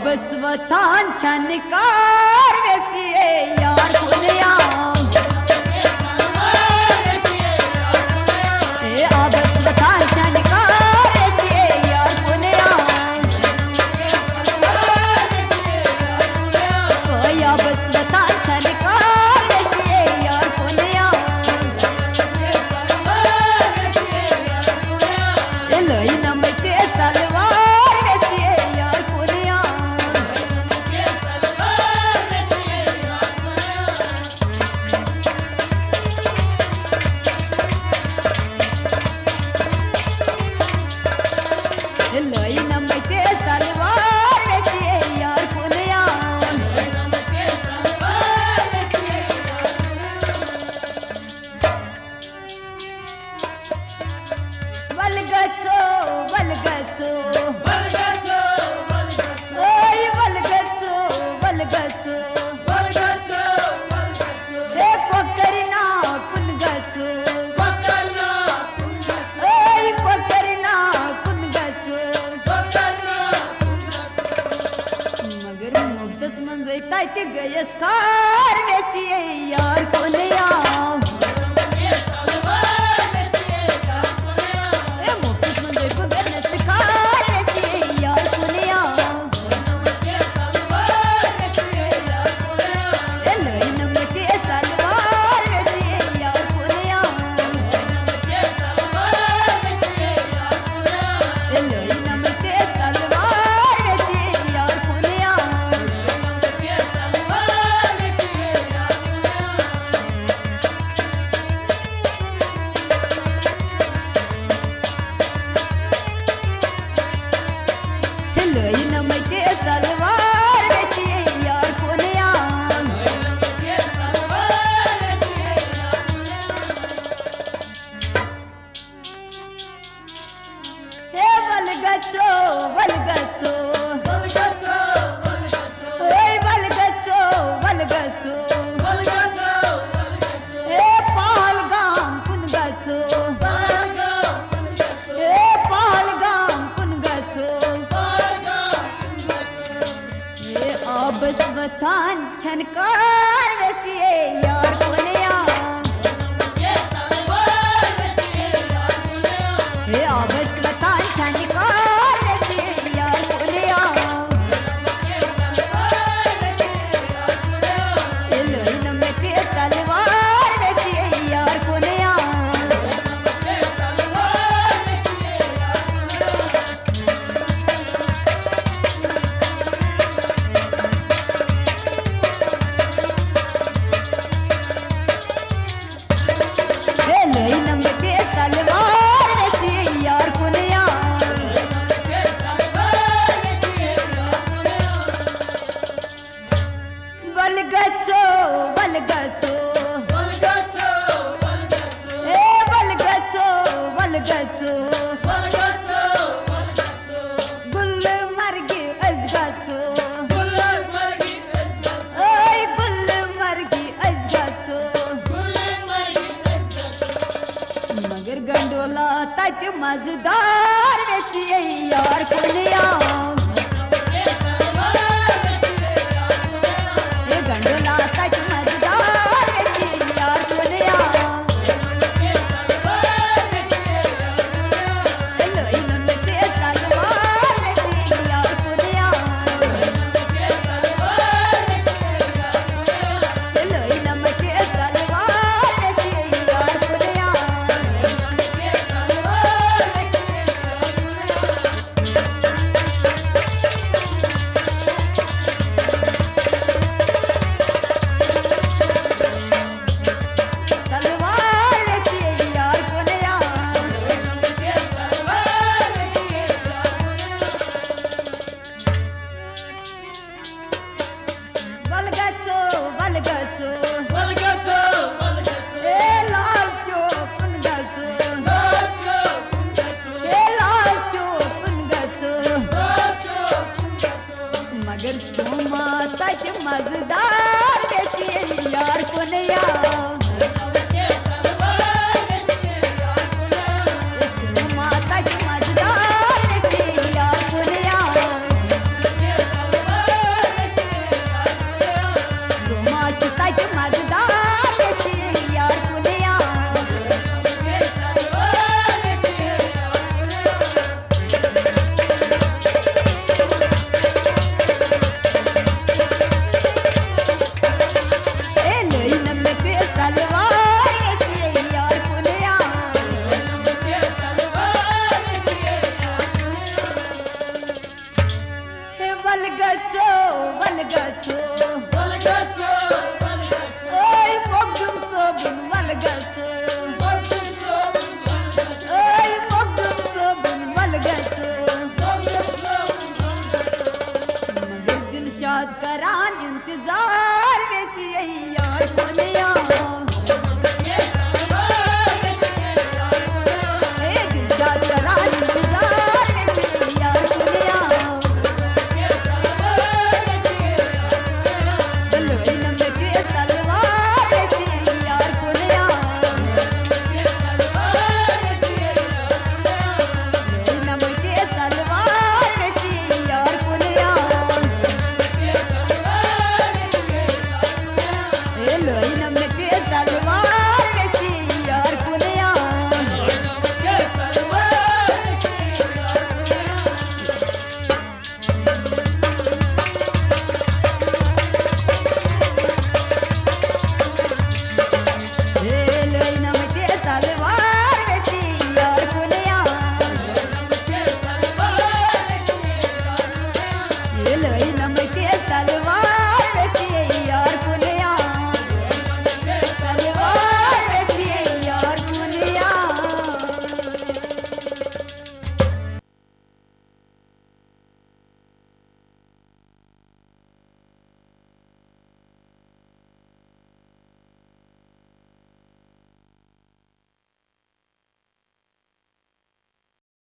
बसवतान छनकार वैसे यार दुनिया बसवतान छनकार वैसे यार दुनिया या बसवतान छनकार वैसे यार दुनिया लोई नमके तलवार वैसे यार दुनिया लोई नमके तलवार वैसे यार दुनिया वलगचो वलगचो Valgaço, valgaço, ओय वलगचो वलगचो valgaço, valgaço, देखो करना कुन गचो bacana, pungaço, ओय को करना कुन गचो bacana, मगर मुक्तस मन जैताय ते गयस कार वैसी यार कोनया ए मुक्तस मन जै को गयस कार वैसी यार कोनया ए लोई नमके तलवार वैसी यार कोनया ए लोई नमके तलवार वैसी यार कोनया लोई नमके तलवार वैसी यार कोनया हे वलगचो वलगचो valgaço, valgaço, ओय वलगचो वलगचो valgaço, valgaço, हे पहलगाम कुन गचो valgaço, हे पहलगाम कुन गचो valgaço, वथान छनकार वैसे यार कोनिया ये तलवार वैसे यार कोनिया हे आबस वथान छनकार वैसे यार कोनिया ये तलवार वैसे यार कोनिया एलोई नमके तलवार वैसे यार कोनिया ये तलवार वैसे यार कोनिया एलोई नमके तलवार वैसे यार कोनिया ये तलवार वैसे यार कोनिया बलगचो बलगचो बलगचो बलगचो ए बलगचो बलगचो बलगचो बलगचो गुल मरगी अजगचो गुल्लर मरगी असगचो ओय गुल मरगी अजगचो गुल्लर मरगी असगचो मगर गंडोला तक मजदार वैसी यार कोनिया ये तलवार वैसे यार कोनिया ए गंडोला तक मजदार वैसी यार कोनिया ये तलवार वैसे यार कोनिया एलोई नमके तलवार वैसी यार कोनिया ये तलवार वैसे यार कोनिया एलोई नमके तलवार वैसी यार कोनिया ये तलवार वैसे यार कोनिया तलवार वैसी यार कोनिया ये तलवार वैसे यार कोनिया बलगचो बलगचो बलगचो बलगचो ए लाल चोपन गचो नाचो कुंगचो ए लाल चोपन गचो नाचो कुंगचो मगर सोमा तक मजदार